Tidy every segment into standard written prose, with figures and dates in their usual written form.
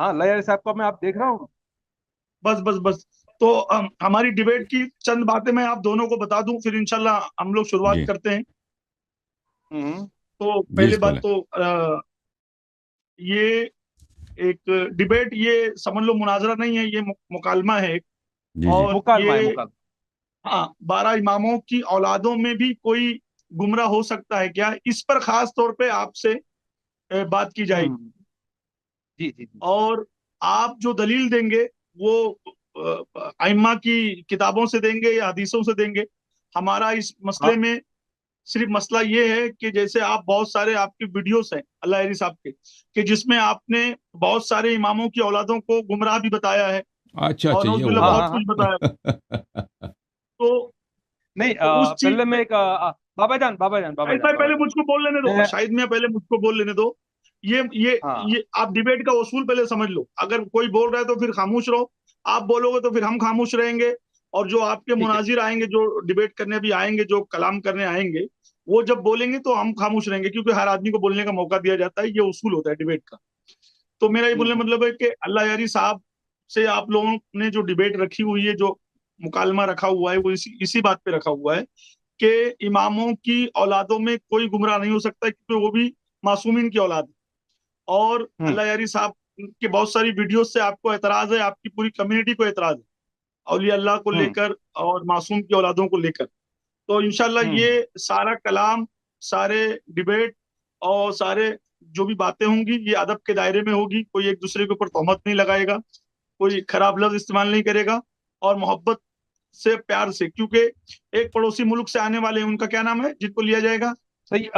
हाँ, लैरी साहब को मैं आप देख रहा हूँ। बस बस बस। तो हमारी डिबेट की चंद बातें मैं आप दोनों को बता दूं, फिर इंशाल्लाह हम लोग शुरुआत जी करते हैं। हम्म। तो जी पहली बात बोले। तो ये एक डिबेट, ये समझ लो मुनाजरा नहीं है, ये मुकालमा है एक। जी जी। और मुकालमा है, ये, मुकालमा। हाँ, 12 इमामों की औलादों में भी कोई गुमराह हो सकता है क्या, इस पर खास तौर पे आपसे बात की जाएगी। हम्म। जी जी जी। और आप जो दलील देंगे वो आइम्मा की किताबों से देंगे या हदीसों से देंगे। हमारा इस हाँ। मसले में सिर्फ मसला ये है कि जैसे आप बहुत सारे आपके वीडियोस हैं अल्लाह हरी साहब के, कि जिसमें आपने बहुत सारे इमामों की औलादों को गुमराह भी बताया है अच्छा और अच्छा, ये नौजुबिल्ला हुआ हाँ है। बहुत हाँ हाँ। कुछ बताया। तो नहीं, उस चीज, पहले मैं एक बाबा जान, बाबा जान, बाबा शाहिद जान, भाई बाबा पहले जान। मुझको बोल लेने दो, मैं शाहिद मियां पहले मुझको बोल लेने दो। ये ये हाँ। ये आप डिबेट का उसूल पहले समझ लो। अगर कोई बोल रहा है तो फिर खामोश रहो, आप बोलोगे तो फिर हम खामोश रहेंगे। और जो आपके ठीक है। मुनाजिर आएंगे, जो डिबेट करने भी आएंगे, जो कलाम करने आएंगे, वो जब बोलेंगे तो हम खामोश रहेंगे, क्योंकि हर आदमी को बोलने का मौका दिया जाता है, ये उसूल होता है डिबेट का। तो मेरा ये बोलने का हम्म। मतलब है कि अल्लाह यारी साहब से आप लोगों ने जो डिबेट रखी हुई है, जो मुकालमा रखा हुआ है, वो इसी इसी बात पे रखा हुआ है कि इमामों की औलादों में कोई गुमराह नहीं हो सकता, क्योंकि वो भी मासूमीन की औलाद है। और हम्म। अल्लाह यारी साहब के बहुत सारी वीडियो से आपको एतराज है, आपकी पूरी कम्युनिटी को एतराज है, औलिया अल्लाह को हम्म। लेकर और मासूम की औलादों को लेकर। तो इंशाल्लाह हम्म। ये सारा कलाम, सारे डिबेट और सारे जो भी बातें होंगी, ये अदब के दायरे में होगी। कोई एक दूसरे के ऊपर तोहमत नहीं लगाएगा, कोई खराब लफ्ज इस्तेमाल नहीं करेगा, और मोहब्बत से, प्यार से। क्योंकि एक पड़ोसी मुल्क से आने वाले हैं, उनका क्या नाम है जिनको लिया जाएगा, सही।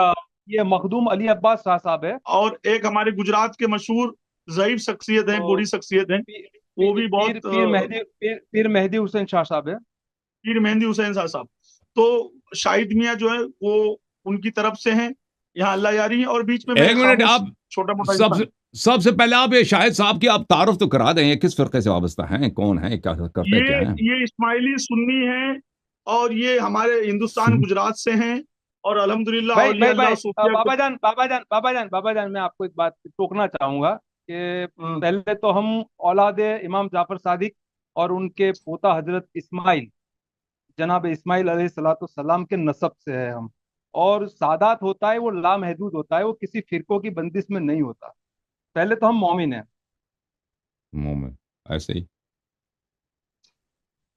ये मखदूम अली अब्बास शाह साहब है। और एक हमारे गुजरात के मशहूर ज़ईफ शख्सियत हैं, तो बूढ़ी शख्सियत हैं, पी, वो पी, भी पीर बहुत पीर मेहदी, पीर मेहदी हुसैन शाह साहब है। पीर मेहंदी हुसैन साहब। तो शाहिद मियाँ जो है वो उनकी तरफ से हैं, यहाँ अल्लाह यारी है, और बीच में मैं एक मिनट, खामोश आप छोटा मोटा सबसे इंसान। सबसे पहले आप ये शाहिद साहब की आप तारुफ तो करा दें, ये किस फिरके से वाबस्ता हैं, कौन है, क्या करते ये क्या हैं? ये इस्माइली सुन्नी हैं, और ये हमारे हिंदुस्तान सुन। गुजरात से हैं, और अल्हम्दुलिल्लाह भाई औलिया भाई अल्लाह भाई, सूफिया के। बाबा जान, बाबा जान, बाबा जान, बाबा जान, मैं आपको एक बात टोकना चाहूंगा कि हम्म, पहले तो हम औलाद इमाम जाफर सादिक और उनके पोता हजरत इस्माइल, जनाब इस्माइल अलैहिस्सलातु सलाम के नसब से है हम। और सादात होता है वो लामहदूद होता है, वो किसी फिरकों की बंदिश में नहीं होता। पहले तो हम मोमिन हैं। मुंह में ऐसे ही।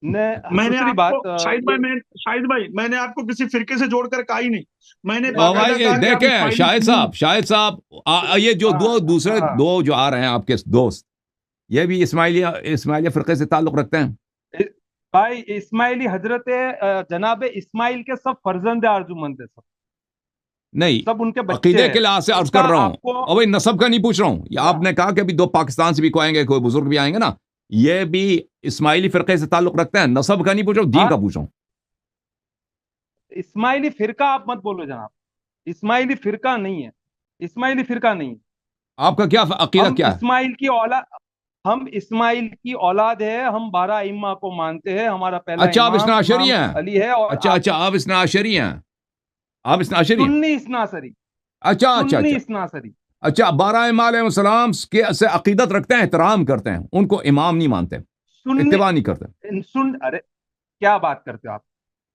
ने मैंने दूसरी आपको, बात ये। शाहिद भाई मैंने आपको किसी फिरके से जोड़कर कहा ही नहीं। मैंने भाई बाकायदा कहा कि आप देखें इस्माइली शाहिद सुन्नी हैं। साहब, शाहिद साहब, ये जो हाँ दो दूसरे हाँ। दो जो आ रहे हैं आपके दोस्त, ये भी इस्माइलिया इस्माइलिया फिरके से ताल्लुक रखते हैं? इ- भाई इस्माइली हजरत जनाब इस्माइल के सब फर्जंद आरजूमंद है, सब। नहीं, सब उनके बच्चे अकीदे हैं। के लिहाज से अर्ज इसका कर रहा हूं। आपको और भाई नसब का नहीं पूछ रहा हूं, ये ना। आपने कहा कि अभी दो पाकिस्तान से भी कोई आएंगे, कोई बुजुर्ग भी आएंगे ना, ये भी इस्माइली फिरके से ताल्लुक रखते हैं। नसब का नहीं पूछ रहा हूं, दीन का हाँ, पूछ रहा हूं। इस्माइली फिरका आप मत बोलो जनाब। इस्माइली फिरका नहीं है। इस्माइली फिरका नहीं है। आपका क्या अकीदा हम क्या है? इस्माइल की औलाद हम इस्माइल की औलाद है। हम 12 इम्मा को मानते हैं। हमारा पहला अच्छा, आप इमाम इसना आशरी इमाम हैं? अली है, और अच्छा अच्छा, आप इसना आशरी हैं? आप इसना आशरी हैं? सुन्नी इसनासरी। अच्छा अच्छा सुन्नी अच्छा। इसनासरी। अच्छा, 12 इमाम के से अकीदत रखते हैं, एहतराम करते हैं, उनको इमाम नहीं मानते, सुन्नी। इत्तिबा नहीं करते। अरे, क्या बात करते हो आप?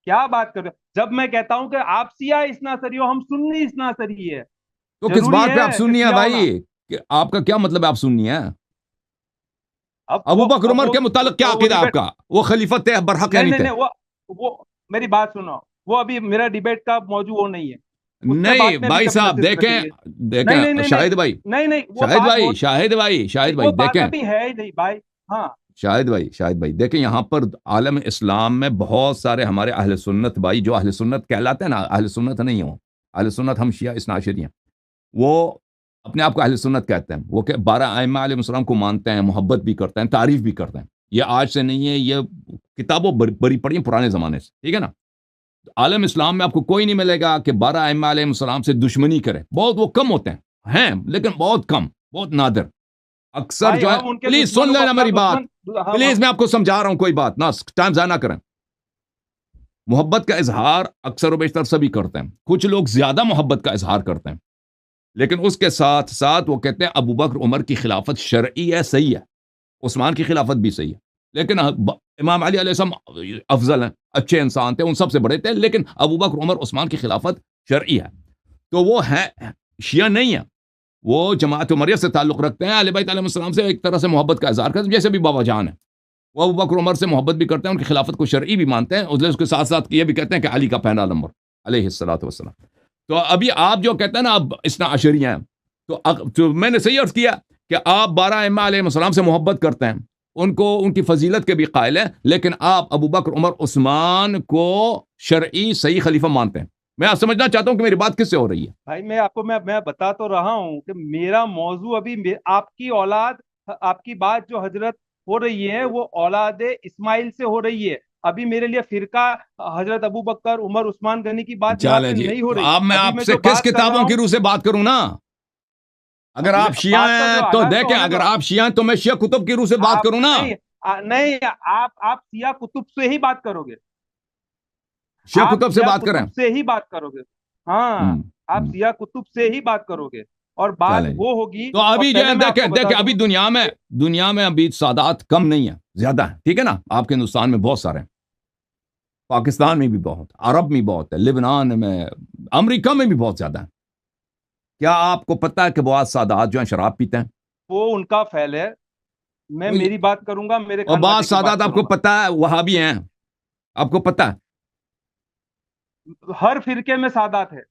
क्या बात कर रहे हो? जब मैं कहता हूं कि आप सिया इसनासरी हो, हम सुन्नी इसनासरी है। तो किस जरूरी बात पे आप है कि सुन्नी है सिया भाई? होना? कि आपका क्या मतलब है आप सुन्नी है? अब अबू वो बकर अब उमर के मुतालिक क्या वो अकीदा है डिबेट। आपका? वो खलीफत थे, बरहक या नहीं नहीं नहीं थे? नहीं, वो मेरी बात सुनो। वो अभी मेरा डिबेट का मौजू वो नहीं है। उस पर नहीं बात में भी भाई कभी साहब, नसीहत रखी है। देखें नहीं नहीं देखें नहीं नहीं। शाहिद भाई, नहीं नहीं, वो शाहिद बात भाई, बहुत। शाहिद भाई, शाहिद नहीं, भाई वो बात देखें, अभी है ही नहीं भाई। हाँ। शाहिद भाई, शाहिद भाई देखें, यहाँ पर आलम इस्लाम में बहुत सारे हमारे अहले सुन्नत भाई, जो अहले सुन्नत कहलाते हैं ना, अहले सुन्नत नहीं हो, अहले सुन्नत हम शिया इसनाशरी हैं, वो अपने आप को अहले सुन्नत कहते हैं। वो 12 आइम्मा अलैहिस्सलाम को मानते हैं, मोहब्बत भी करते हैं, तारीफ भी करते हैं। ये आज से नहीं है, ये किताबों बड़ी पड़ी हैं पुराने ज़माने से, ठीक है ना? आलम इस्लाम में आपको कोई नहीं मिलेगा कि 12 आइम्मा अलैहिस्सलाम से दुश्मनी करे। बहुत वो कम होते हैं लेकिन बहुत कम, बहुत नादिर। अक्सर भाई जो है, हम उनके प्लीज सुन दुश्मनों को लेना अपना मेरी बात, दुश्मन। हम। प्लीज मैं आपको समझा रहा हूं, कोई बात ना, टाइम जाया ना करें। मोहब्बत का इजहार अक्सर व बेशतर सभी करते हैं, कुछ लोग ज्यादा मोहब्बत का इजहार करते हैं। लेकिन उसके साथ साथ वो कहते हैं अबू बकर उमर की खिलाफत शरई है, सही है, उस्मान की खिलाफत भी सही है, लेकिन इमाम अली अलैहिस्सलाम अफजल हैं, अच्छे इंसान थे, उन सबसे बड़े थे, लेकिन अबू बकर उमर उस्मान की खिलाफत शरई है। तो वो है शिया नहीं है, वो जमात उमरिया से ताल्लुक़ रखते हैं, अली बैत अलैहिस्सलाम से एक तरह से मोहब्बत का इज़हार करते हैं, जैसे भी बाबा जान है, वो अबू बकर उमर से मोहब्बत भी करते हैं, उनकी खिलाफत को शरई भी मानते हैं, उसके साथ साथ ये भी कहते हैं कि अली का पहला नंबर अलैहिस्सलातु वस्सलाम। तो अभी आप जो कहते हैं ना, अब इस्ना अशरिया हैं, तो मैंने सही अर्ज किया कि आप 12 इमाम अलैहिस्सलाम से मोहब्बत करते हैं, उनको उनकी फजीलत के भी कायल हैं, लेकिन आप अबू बकर उमर उस्मान को शरई सही खलीफा मानते हैं। मैं आप समझना चाहता हूं कि मेरी बात किससे हो रही है। भाई मैं आपको मैं बता तो रहा हूँ कि मेरा मौजू अभी आपकी औलाद, आपकी बात जो हजरत हो रही है वो औलाद इस्माइल से हो रही है। अभी मेरे लिए फिरका हजरत अबू बकर उमर उस्मान गनी की बात यहाँ चले पे जी, नहीं हो तो रही। अब मैं अभी मैं आपसे जो किस बात कर रहा किताबों की हूँ, रूह से बात करूं ना? अगर आप शिया बात का जो हैं तो आगाज तो देखें, होने दो। अगर आप शिया हैं तो मैं शिया कुतुब की रूह से बात आप करूं ना? नहीं, नहीं, आप सिया कुतुब से ही बात करोगे। शिया आप कुतुब से सिया बात करें। कुतुब से ही बात करोगे। हाँ, आप हम्म, सिया कुतुब से ही बात करोगे और बात चलें जी। वो होगी। तो और अभी जो पहले है मैं आपको देखें बता देखें, अभी दूं, दुनिया में अभी सादात कम नहीं है, ज्यादा है, ठीक है ना? आपके हिंदुस्तान में बहुत सारे हैं, पाकिस्तान में भी बहुत, अरब में बहुत है, लिबनान में, अमेरिका में भी बहुत ज्यादा है। क्या आपको पता है कि बहुत सादात जो है शराब पीते हैं? वो उनका फैल है। मैं मेरी बात करूंगा, मेरे और खानदादी बहुत की बात सादात आपको करूंगा। पता है वहाबी हैं, आपको पता है? हर फिरके में सादात है,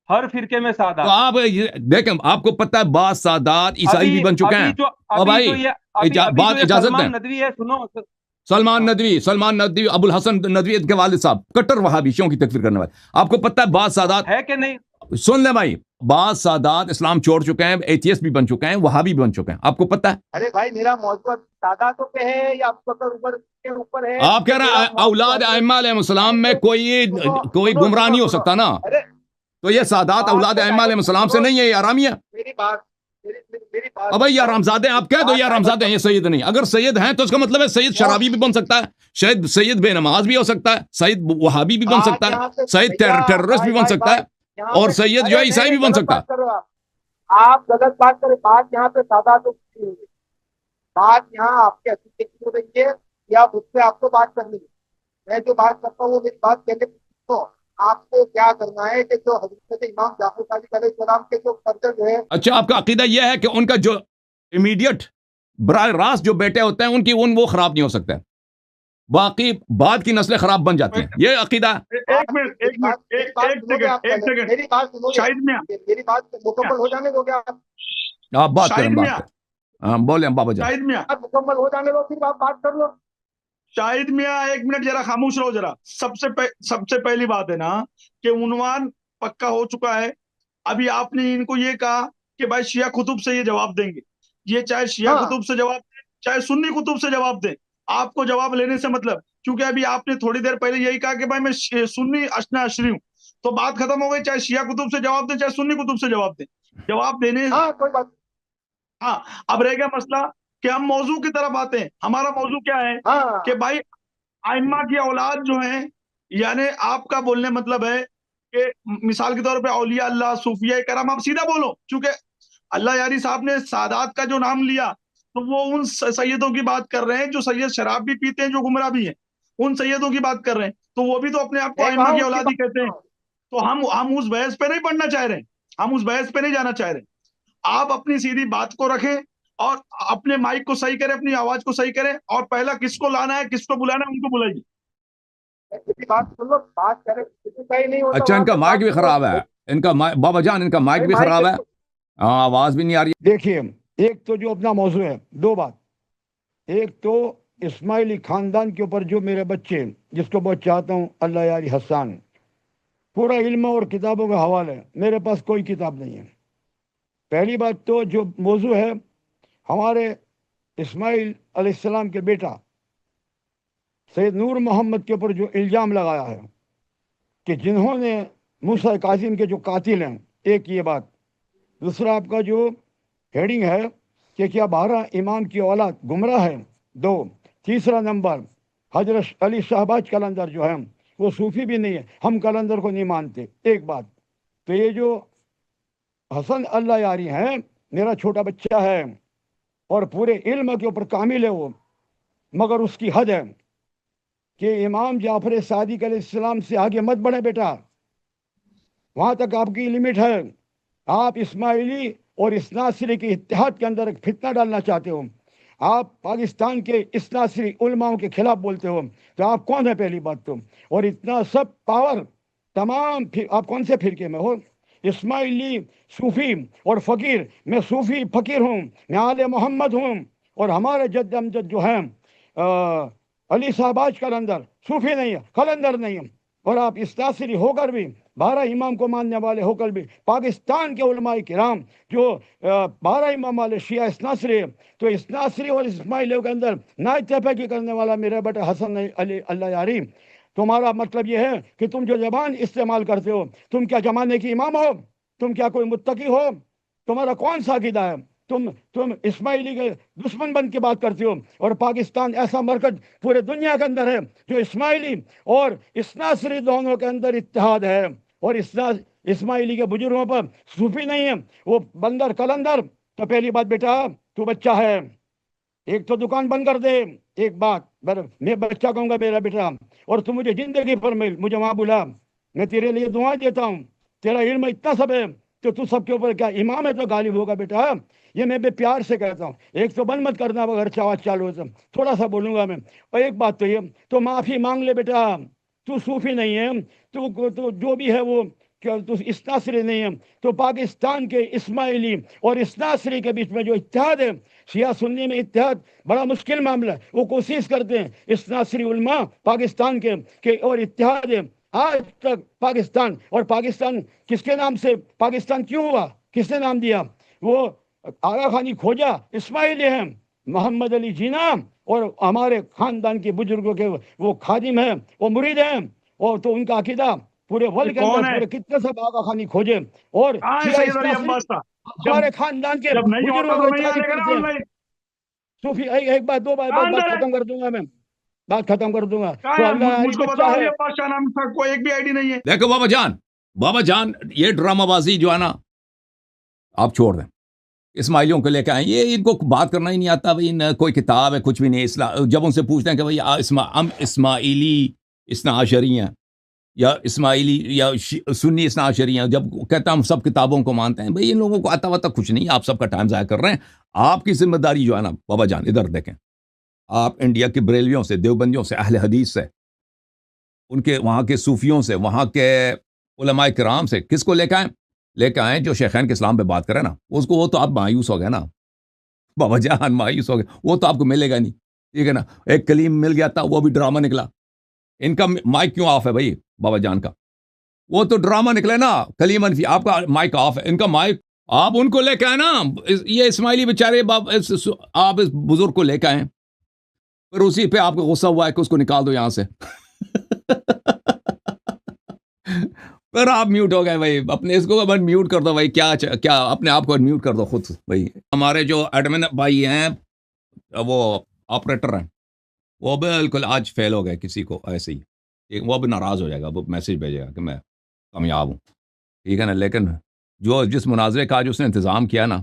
हर फिरके में तो सादात। आप देखें, आपको पता है बाद सादात ईसाई भी अभी बन चुके अभी हैं। जो और अभी जो भाई, ये अभी अभी जो बात ये इजाजत दें, सलमान नदवी है, सुनो। हाँ, सलमान नदवी अबुल हसन नदवी के वालिद साहब कट्टर वहाबियों की तकफीर करने वाले, आपको पता है बाद सादात, है कि नहीं? सुन ले भाई, बाद सादात इस्लाम छोड़ चुके हैं, एथियस्ट भी बन चुके हैं, वहाबी भी बन चुके हैं, आपको पता है? अरे भाई, मेरा मौजूद सादातों पे है या अबू बकर उमर के ऊपर है आप कह कि रहे मेरा हैं मौजूद औलाद हजरत अइम्मा अलैहिस्सलाम में कोई सुनो कोई सुनो गुमराह सुनो नहीं हो सुनो। सकता ना? अरे तो ये सादात बात औलाद को अइम्मा डाइवर्ट मत अलैहिस्सलाम से करो। नहीं है, ये आरामी है। मेरी बात मेरी बात अब भाई यार सुनो। हमजादे, आप कह दो बात यार डाइवर्ट हमजादे हैं, मत ये सैयद नहीं। अगर सैयद हैं तो इसका मतलब है सैयद क्यों? शराबी भी बन सकता है, शायद सैयद बेनमाज भी हो सकता है, सैयद वहाबी भी बन बात सकता है, यहाँ पे सैयद भैया, टेररिस्ट भाई भी बन भाई सकता भाई, है, यहाँ और पे सैयद जो अरे है नहीं ईसाई नहीं, भी बन गलत सकता है। बात कर रहे हो आप गलत बात कर रहे हो। बात यहाँ पे सादातों की नहीं है। बात यहाँ आपके अकीदे की हो रही है या मुझसे आपको बात करनी है। मैं जो बात करता हूँ वो मेरी बात कहने तो आपको क्या करना है कि जो हजरत इमाम जाफर सादिक अलैहिस्सलाम के जो फर्जंद है। अच्छा, आपका अकीदा यह है कि उनका जो इमीडिएट बराह रास्त जो बेटे होते हैं उनकी वो खराब नहीं हो सकते, बाकी बाद की नस्लें खराब बन जाती हैं, ये अकीदा है? एक मिनट एक मिनट मेरी बात एक सुनोगे आप? सेकंड एक पहले सेकंड मेरी बात सुनोगे? शाहिद मियां मेरी बात मुकम्मल हो जाने दोगे आप? आप बात करें, शाहिद बात मियां करें। हाँ बोले बाबा जान। शाहिद मियां बात मुकम्मल हो जाने दो, फिर आप बात कर लो। शाहिद मियां एक मिनट जरा खामोश रहो जरा। सबसे पहली बात है ना कि उन्वान पक्का हो चुका है। अभी आपने इनको ये कहा कि भाई शिया कुतुब से ये जवाब देंगे। ये चाहे शिया हाँ, कुतुब से जवाब दें चाहे सुन्नी कुतुब से जवाब दें, आपको जवाब लेने से मतलब, क्योंकि अभी आपने थोड़ी देर पहले यही कहा कि भाई मैं सुन्नी अशना अशरी हूं, तो बात खत्म हो गई। चाहे शिया कुतुब से जवाब दें चाहे सुन्नी कुतुब से जवाब दें, जवाब देने। हाँ, कोई बात। हाँ, अब रह गया मसला कि हम मौजू की तरफ आते हैं। हमारा मौजू क्या है कि हाँ, भाई आइम्मा की औलाद जो है, यानी आपका बोलने मतलब है कि मिसाल के तौर पे औलिया अल्लाह सूफिया करम, आप सीधा बोलो, क्योंकि अल्लाह यारी साहब ने सादात का जो नाम लिया तो वो उन सैयदों की बात कर रहे हैं जो सैयद शराब भी पीते हैं, जो गुमराह भी हैं, उन सैयदों की बात कर रहे हैं। तो वो भी तो अपने आप को मैं आइम्मा कहा की उसकी औलाद ही बात कहते हैं। करो। तो हम उस बहस पे नहीं पढ़ना चाह रहे हैं, हम उस बहस पे नहीं जाना चाह रहे। आप अपनी सीधी बात को रखें और अपने माइक को सही करें, अपनी आवाज को सही करें, और पहला किसको लाना है किसको बुलाना है उनको बुलाइए। मेरी बात सुन लो, बात करें, किसी का ही नहीं होता अच्छा, वहां इनका पे, माइक बात भी सुन खराब लो। है, इनका बाबा जान, इनका माइक भाई भी माइक खराब है। हाँ, आवाज भी नहीं आ रही देखिए, एक तो जो अपना मौजू है, दो बात। एक तो इस्माइली खानदान के ऊपर जो मेरे बच्चे, जिसको बहुत चाहता हूँ, अल्लाह यारी हसान, पूरा इल्म और किताबों का हवाला है, मेरे पास कोई किताब नहीं है। पहली बात तो जो मौजू है, हमारे इस्माइल अलैहिस्सलाम के बेटा सैयद नूर मोहम्मद के ऊपर जो इल्ज़ाम लगाया है कि जिन्होंने मूसा कासिम के जो कातिल हैं, एक ये बात। दूसरा आपका जो हेडिंग है कि क्या 12 इमाम की औलाद गुमराह है, दो। तीसरा नंबर, हजरत अली शहबाज कलंदर जो है वो सूफी भी नहीं है, हम कलंदर को नहीं मानते, एक बात। तो ये जो हसन अल्लाह यारी हैं, मेरा छोटा बच्चा है और पूरे इल्म के ऊपर कामिल है वो, मगर उसकी हद है कि इमाम जाफर सादिक अलैहिस्सलाम से आगे मत बढ़े बेटा, वहां तक आपकी लिमिट है। आप इस्माइली और इस्नासरी के इत्तेहाद के अंदर एक फितना डालना चाहते हो, आप पाकिस्तान के इस्नासरी उलमाओं के खिलाफ बोलते हो, तो आप कौन है पहली बात तो? और इतना सब पावर तमाम आप कौन से फिरके में हो? इस्माइली, सूफी और फकीर। मैं सूफी फकीर हूँ, मैं आले मोहम्मद हूँ, और हमारे जद अमजद जो हैं अली साहबाज कलंदर सूफी नहीं है, कलंदर नहीं है। और आप इस्तासरी होकर भी, 12 इमाम को मानने वाले होकर भी, पाकिस्तान के उलमाए किराम जो 12 इमाम वाले शिया इस्नासरी है, तो इस्नासरी और इस्माइलियों के अंदर ना इत्तेफाकी करने वाला मेरा बेटा हसन अली अल्लाह यारी। तुम्हारा मतलब यह है कि तुम जो जबान इस्तेमाल करते हो, तुम क्या जमाने की इमाम हो? तुम क्या कोई मुत्तकी हो? तुम्हारा कौन सा अकीदा है? तुम इस्माइली के दुश्मन बन के बात करते हो, और पाकिस्तान ऐसा मरकज पूरे दुनिया के अंदर है जो इस्माइली और इस्नासरी दोनों के अंदर इत्तेहाद है, और इस्माइली के बुजुर्गों पर सूफी नहीं है, वो बंदर कलंदर। तो पहली बात बेटा, तू बच्चा है, एक तो दुकान बंद कर दे। एक बात मैं बच्चा कहूंगा मेरा बेटा, और तू मुझे जिंदगी पर मिल, मुझे वहां बुला, मैं तेरे लिए दुआ देता हूँ। तेरा इल्म इतना सब है तो तू सबके ऊपर क्या इमाम है तो गालिब होगा बेटा। ये मैं प्यार से कहता हूँ, एक तो बंद मत करना अगर आवाज चालू हो, थोड़ा सा बोलूंगा मैं। और एक बात तो ये, तो माफी मांग ले बेटा, तू सूफी नहीं है, तू जो भी है वो क्या, तू इस्नासरी नहीं है। तो पाकिस्तान के इस्माइली और इस्नासरी के बीच में जो इत्तेहाद है, शिया सुन्नी में इत्तेहाद बड़ा मुश्किल मामला है। वो कोशिश करते हैं इस्नासरी उलमा पाकिस्तान के और इत्तेहाद है। आज तक पाकिस्तान, और पाकिस्तान किसके नाम से पाकिस्तान क्यों हुआ, किसने नाम दिया? वो आगा खानी खोजा इस्माइली हैं, मोहम्मद अली जीना और हमारे खानदान के बुजुर्गों के वो खादिम हैं, वो मुरीद हैं। और तो उनका अकीदा पूरे वर्ल्ड के कौन अंदर है? पूरे कितने सब आगा खानी खोजे, और कहाँ है शिया सैयद अली इस्लासी अब्बास साहब? हमारे जब खानदान के जब नहीं होता बुजुर्गों तो की नहीं तारीफ आने का ना करते हैं। ऑनलाइन। सूफी एक बात, दो बात, कहाँ बात अंदर है? खत्म कर दूंगा मैं, बात खत्म कर दूंगा। कहाँ तो है? अल्लाह यारी मुझको बच्चा बताओ, अली है। अब्बास शाह नाम का कोई एक भी आईडी नहीं है। देखो बाबा जान ये ड्रामाबाजी जो है ना, आप छोड़ दें। इस्माइलियों को लेकर आए, ये इनको बात करना ही नहीं आता भाई, न कोई किताब है कुछ भी नहीं। जब उनसे पूछते हैं कि भाई हम इस्माइली इस्ना आशरी हैं या इस्माइली या सुन्नी इस्ना आशरी हैं, जब कहता हम सब किताबों को मानते हैं, भाई इन लोगों को आता वाता कुछ नहीं, आप सबका टाइम ज़ाया कर रहे हैं। आपकी जिम्मेदारी जो है ना बाबा जान, इधर देखें, आप इंडिया के बरेलियों से, देवबंदियों से, अहले हदीस से, उनके वहाँ के सूफियों से, वहाँ के उलमाए किराम से किसको लेकर आए जो शेखैन के इस्लाम पे बात करे ना, उसको, वो तो आप मायूस हो गए ना बाबा जान, मायूस हो गए, वो तो आपको मिलेगा नहीं, ठीक है ना। एक कलीम मिल गया था, वो भी ड्रामा निकला। इनका माइक क्यों ऑफ है भाई बाबा जान का? वो तो ड्रामा निकले ना, कलीम अनफी, आपका माइक ऑफ है, इनका माइक। आप उनको लेकर आए ना, ये इस्माइली बेचारे आप इस बुजुर्ग को लेकर आए, फिर उसी पे आपको गुस्सा हुआ है कि उसको निकाल दो यहां से फिर आप म्यूट हो गए भाई, अपने इसको अब म्यूट कर दो भाई, क्या अपने आप को म्यूट कर दो खुद भाई। हमारे जो एडमिन भाई हैं, वो ऑपरेटर हैं, वो बिल्कुल आज फेल हो गए किसी को ऐसे ही, वो भी नाराज हो जाएगा, वो मैसेज भेजेगा कि मैं कामयाब हूँ, ठीक है ना। लेकिन जो जिस मुनाजरे का आज उसने इंतज़ाम किया ना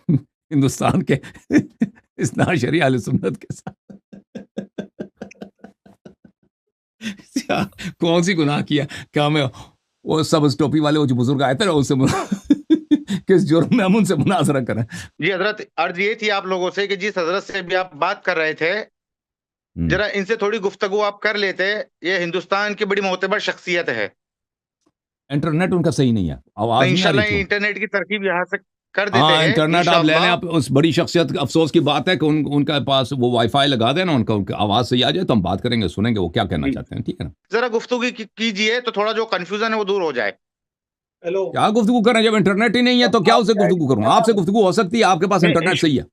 हिंदुस्तान के इस्ना शरीया अहले सुन्नत के साथ कौन सी गुनाह किया, क्या मैं वो सब उस टोपी वाले वो जो बुजुर्ग आए थे ना, उससे किस जुर्म में हम उनसे मुनाजरा करें? जी हजरत, अर्ज ये थी आप लोगों से कि जिस हजरत से भी आप बात कर रहे थे, जरा इनसे थोड़ी गुफ्तगू आप कर लेते। ये हिंदुस्तान की बड़ी मोतबर शख्सियत है। इंटरनेट उनका सही नहीं है, आवाज नहीं आ रही थी। इंटरनेट की तरकीब यहाँ से कर देते हाँ, हैं इंटरनेट आप ले लें, आप उस बड़ी शख्सियत। अफसोस की बात है कि उनका पास वो वाईफाई लगा देना, उनका आवाज सही आ जाए तो हम बात करेंगे, सुनेंगे वो क्या कहना चाहते हैं, ठीक है ना। जरा गुफ्तगू कीजिए तो थोड़ा जो कंफ्यूजन है वो दूर हो जाए। हेलो, क्या गुफ्तगू करें जब इंटरनेट ही नहीं है, तो क्या उससे गुफ्तगू करूँ? आपसे गुफ्तगू हो सकती है, आपके पास इंटरनेट सही है,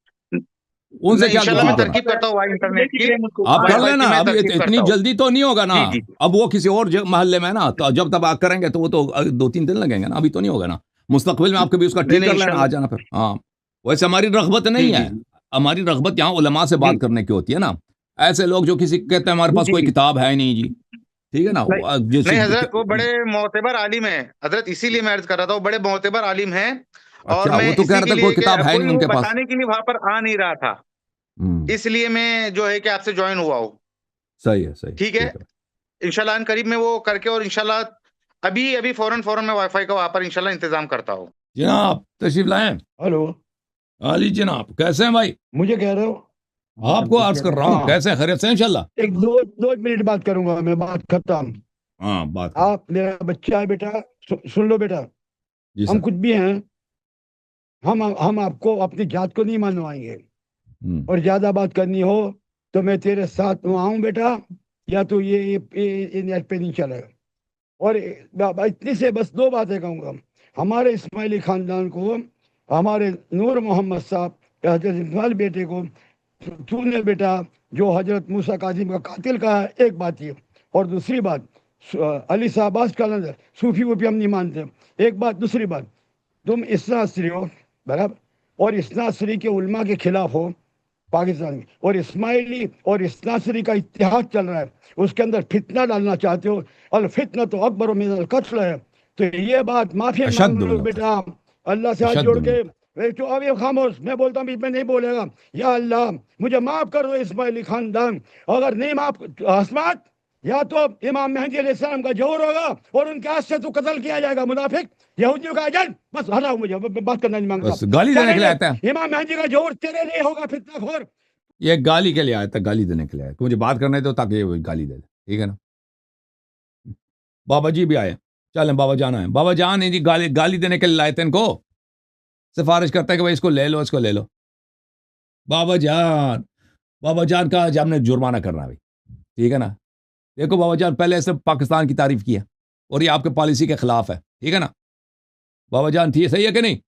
उनसे क्या इंशाल्लाह मैं गुफ्तगू तरकीब करता हूँ इंटरनेट की। आप कर लेना। अब इतनी जल्दी तो नहीं होगा ना, जी। अब वो किसी और मोहल्ले में ना, तो जब तक आप करेंगे तो वो तो 2-3 दिन लगेंगे ना, अभी तो नहीं होगा ना। मुस्तकबिल में आप कभी उसका ठीक कर लेना, आ जाना फिर। हाँ, वैसे हमारी रग़बत नहीं है, हमारी रग़बत यहाँ उलमा से बात करने की होती है ना। ऐसे लोग जो किसी कहते हैं हमारे पास कोई किताब है नहीं जी, ठीक है ना। नहीं हजरत, वो बड़े मोतबर आलिम है हजरत, इसीलिए मैं अर्ज कर रहा था, वो बड़े मोतबर आलिम हैं और अच्छा, मैं वो तो कह इसी रहा के था लिए कोई किताब है कोई नहीं वो उनके पास। बताने के लिए वहां पर आ नहीं रहा था, इसलिए मैं जो है कि आपसे ज्वाइन हुआ हूँ। सही है, सही, ठीक है, इंशाल्लाह करीब में वो करके, और इंशाल्लाह अभी अभी फौरन मैं वाईफाई का वहां पर इंशाल्लाह इंतजाम करता हूँ। जनाब तशरीफ लाएं। हेलो, अली जनाब कैसे हैं भाई? मुझे कह रहे हो? आपको अर्ज कर रहा हूँ, हाँ, कैसे हैं? खैरियत से हैं इंशाल्लाह? एक दो दो मिनट बात करूंगा मैं, बात खत्म। हाँ, बात करें। आप मेरा बच्चा है बेटा, सुन लो बेटा, जी हम सर। कुछ भी हैं, हम आपको अपनी जात को नहीं मनवाएंगे, हम्म, और ज्यादा बात करनी हो तो मैं तेरे साथ वहाँ आऊँ बेटा, या तो ये नेट पे नहीं चलेगा। और इतनी से बस दो बातें कहूँगा। हमारे इस्माइली खानदान को, हमारे नूर मोहम्मद साहब हजरत इस्माइल बेटे को तूने बेटा जो हजरत मूसा काजिम का कातिल कहा है, एक बात ये। और दूसरी बात, अली साहबाज का नजर सूफी वूफी हम नहीं मानते, एक बात। दूसरी बात, तुम इस्नासरी हो बराबर, और इस्नासरी के उलमा के खिलाफ हो पाकिस्तान में, और इस्माइली और इस्नासरी का इत्तेहाद चल रहा है, उसके अंदर फितना डालना चाहते हो। अल फितना तो अकबर मिनल कत्ल है। तो ये बात माफी मांग लो अशद बेटा, अल्लाह से हाथ जोड़ के। तो अब ये खामोश, मैं बोलता हूँ बीच में नहीं बोलेगा। या अल्लाह मुझे माफ कर दो इस्माइली खानदान, अगर नहीं माफ हस्मात, या तो इमाम मेहदी अलैहिस्सलाम का जोहर होगा और उनके हाथ से तो कत्ल किया जाएगा, मुनाफिक यहूदियों का एजेंट। बस हटाओ, मुझे बात करना नहीं मांगता। बस गाली देने के लिए आते हैं। इमाम मेहदी का जोहर तेरे लिए होगा, फितनाखोर। ये गाली के लिए आया था, गाली देने के लिए आया था। मुझे बात करने दो ताकि ये गाली दे दे, ठीक है ना? बाबा जी भी आए, चलें बाबा जान आए। बाबा जान है जी, गाली गाली देने के लिए लाए थे इनको। सिफारिश करता है कि भाई इसको ले लो, इसको ले लो। बाबा जान का आज हमने जुर्माना करना है भाई, ठीक है ना? देखो बाबा जान, पहले सिर्फ पाकिस्तान की तारीफ की है और ये आपके पॉलिसी के खिलाफ है, ठीक है ना? बाबा जान ठीक सही है कि नहीं?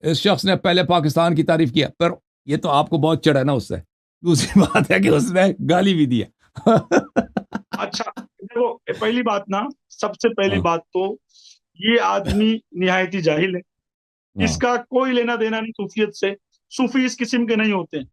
इस शख्स ने पहले पाकिस्तान की तारीफ किया, पर ये तो आपको बहुत चढ़ा ना उससे। दूसरी बात है कि उसने गाली भी दी है। अच्छा देखो, पहली बात ना, सबसे पहली हाँ, बात तो ये आदमी निहायती जाहिल है। हाँ। इसका कोई लेना देना नहीं सूफियत से। सूफी इस किस्म के नहीं होते हैं।